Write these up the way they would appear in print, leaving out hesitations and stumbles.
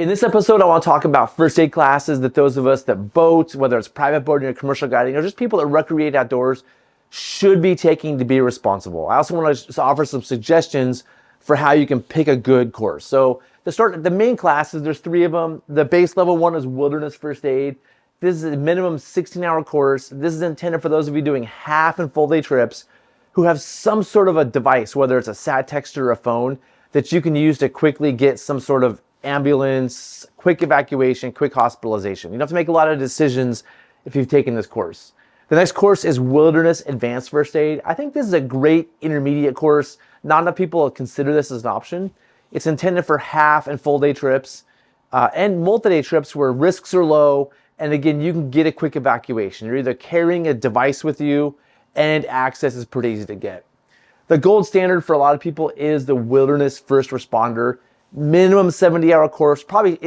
In this episode, I want to talk about first aid classes that those of us that boat, whether it's private boating or commercial guiding, or just people that recreate outdoors, should be taking to be responsible. I also want to offer some suggestions for how you can pick a good course. So to start, the main classes, there's 3 of them. The base level one is wilderness first aid. This is a minimum 16-hour course. This is intended for those of you doing half and full day trips who have some sort of a device, whether it's a sat text or a phone, that you can use to quickly get some sort of ambulance, quick evacuation, quick hospitalization. You don't have to make a lot of decisions if you've taken this course. The next course is Wilderness Advanced First Aid. I think this is a great intermediate course. Not enough people consider this as an option. It's intended for half and full day trips and multi-day trips where risks are low. And again, you can get a quick evacuation. You're either carrying a device with you and access is pretty easy to get. The gold standard for a lot of people is the Wilderness First Responder. Minimum 70-hour course.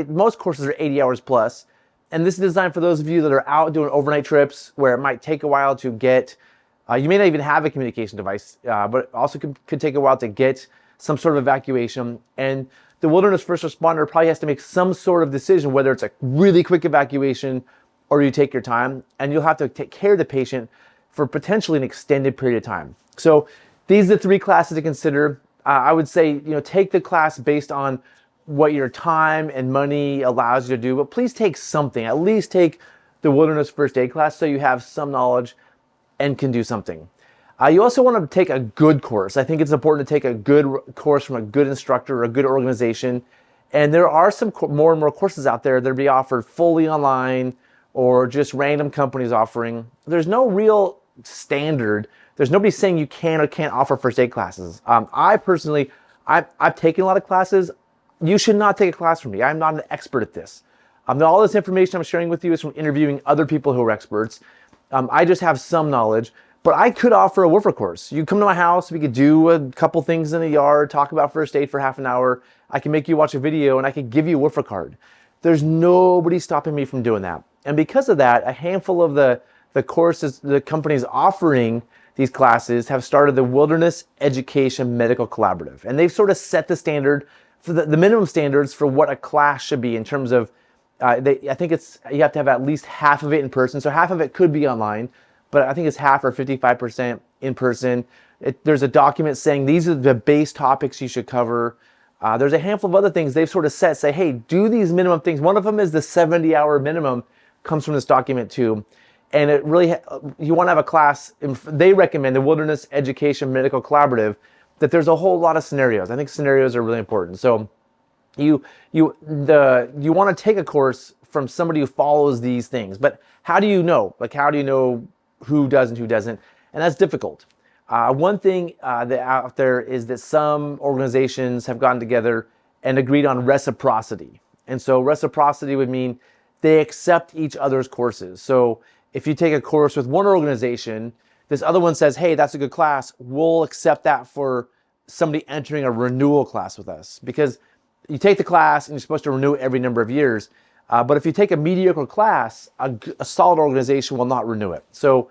Most courses are 80 hours plus. And this is designed for those of you that are out doing overnight trips where it might take a while to get, you may not even have a communication device, but it also could take a while to get some sort of evacuation. And the Wilderness First Responder probably has to make some sort of decision, whether it's a really quick evacuation or you take your time, and you'll have to take care of the patient for potentially an extended period of time. So these are the 3 classes to consider. I would say, take the class based on what your time and money allows you to do, but please take something. At least take the Wilderness First Aid class so you have some knowledge and can do something. You also want to take a good course. I think it's important to take a good course from a good instructor or a good organization. And there are some more and more courses out there that are being offered fully online or just random companies offering. There's no real standard. There's nobody saying you can or can't offer first aid classes. I personally, I've taken a lot of classes. You should not take a class from me. I'm not an expert at this. All this information I'm sharing with you is from interviewing other people who are experts. I just have some knowledge, but I could offer a woofer course. You come to my house, we could do a couple things in the yard, talk about first aid for half an hour. I can make you watch a video and I could give you a woofer card. There's nobody stopping me from doing that. And because of that, a handful of the courses, the companies offering these classes have started the Wilderness Education Medical Collaborative. And they've sort of set the standard for the minimum standards for what a class should be in terms of, I think you have to have at least half of it in person. So half of it could be online, but I think it's half or 55% in person. There's a document saying these are the base topics you should cover. There's a handful of other things they've sort of say, hey, do these minimum things. One of them is the 70-hour minimum comes from this document too. And it really, you want to have a class, they recommend the Wilderness Education Medical Collaborative, that there's a whole lot of scenarios. I think scenarios are really important. So you want to take a course from somebody who follows these things. But how do you know? How do you know who does and who doesn't? And that's difficult. One thing that out there is that some organizations have gotten together and agreed on reciprocity. And so reciprocity would mean they accept each other's courses. So if you take a course with one organization, this other one says, hey, that's a good class, we'll accept that for somebody entering a renewal class with us. Because you take the class and you're supposed to renew it every number of years. But if you take a mediocre class, a solid organization will not renew it. So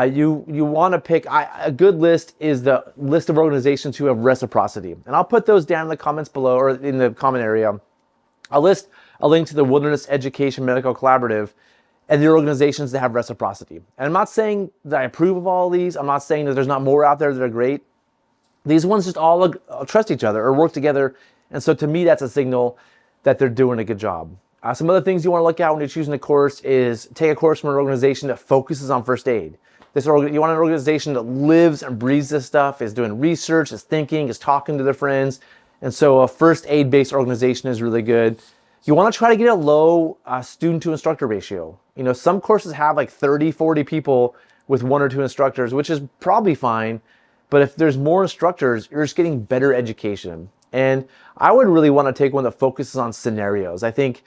you want to pick, a good list is the list of organizations who have reciprocity. And I'll put those down in the comments below or in the comment area. I'll list a link to the Wilderness Education Medical Collaborative and the organizations that have reciprocity. And I'm not saying that I approve of all of these. I'm not saying that there's not more out there that are great. These ones just all trust each other or work together. And so to me, that's a signal that they're doing a good job. Some other things you want to look at when you're choosing a course is take a course from an organization that focuses on first aid. You want an organization that lives and breathes this stuff, is doing research, is thinking, is talking to their friends. And so a first aid-based organization is really good. You want to try to get a low student to instructor ratio. Some courses have like 30, 40 people with 1 or 2 instructors, which is probably fine. But if there's more instructors, you're just getting better education. And I would really want to take one that focuses on scenarios. I think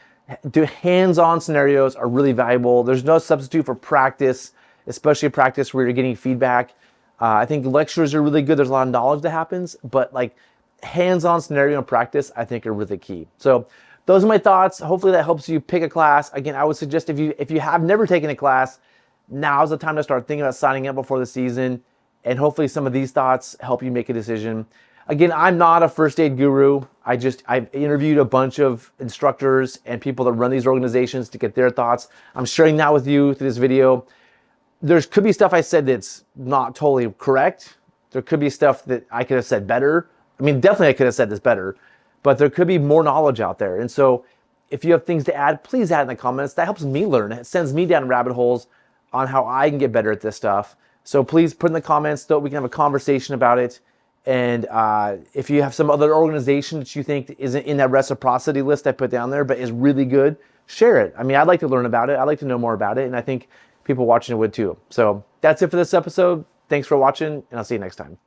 hands-on scenarios are really valuable. There's no substitute for practice, especially practice where you're getting feedback. I think lectures are really good. There's a lot of knowledge that happens, but like hands-on scenario and practice, I think are really key. So those are my thoughts. Hopefully that helps you pick a class. Again, I would suggest if you have never taken a class, now's the time to start thinking about signing up before the season. And hopefully some of these thoughts help you make a decision. Again, I'm not a first aid guru. I've interviewed a bunch of instructors and people that run these organizations to get their thoughts. I'm sharing that with you through this video. There could be stuff I said that's not totally correct. There could be stuff that I could have said better. I mean, definitely I could have said this better, but there could be more knowledge out there. And so if you have things to add, please add in the comments. That helps me learn. It sends me down rabbit holes on how I can get better at this stuff. So please put in the comments so we can have a conversation about it. And if you have some other organization that you think isn't in that reciprocity list I put down there, but is really good, share it. I mean, I'd like to learn about it. I'd like to know more about it. And I think people watching it would too. So that's it for this episode. Thanks for watching, and I'll see you next time.